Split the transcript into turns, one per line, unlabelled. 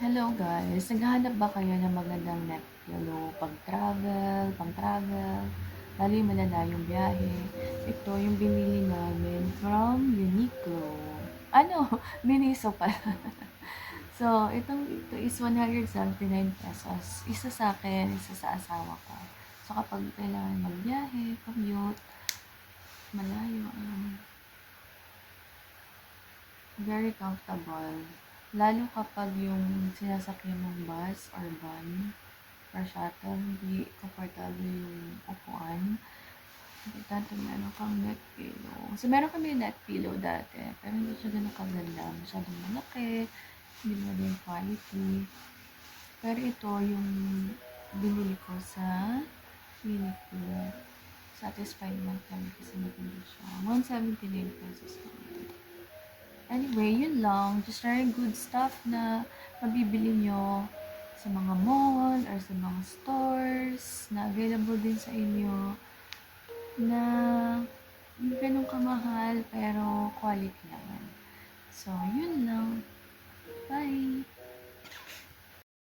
Hello guys, naghahanap ba kayo ng magandang neck pillow pang-travel, lalo yung malalayong biyahe? Ito yung binili namin from Uniqlo. Ano? Miniso pala. So, ito is 179 pesos. Isa sa akin, isa sa asawa ko. So, kapag kailangan magbiyahe, commute, malayo, very comfortable. Lalo kapag yung sinasakyan mong bus or van or shuttle, hindi komportable yung upuan. Importante meron kang neck pillow. So, meron kami neck pillow dati, pero hindi siya ganun kaganda. Masyadong malaki, hindi mo din quality. Pero ito yung binili ko sa Uniqlo. Satisfied naman kami kasi maganda siya. 179 pesos naman. Anyway, yun lang. Just very good stuff na mabibili nyo sa mga mall or sa mga stores na available din sa inyo na hindi ganun kamahal pero quality naman. So, yun lang. Bye!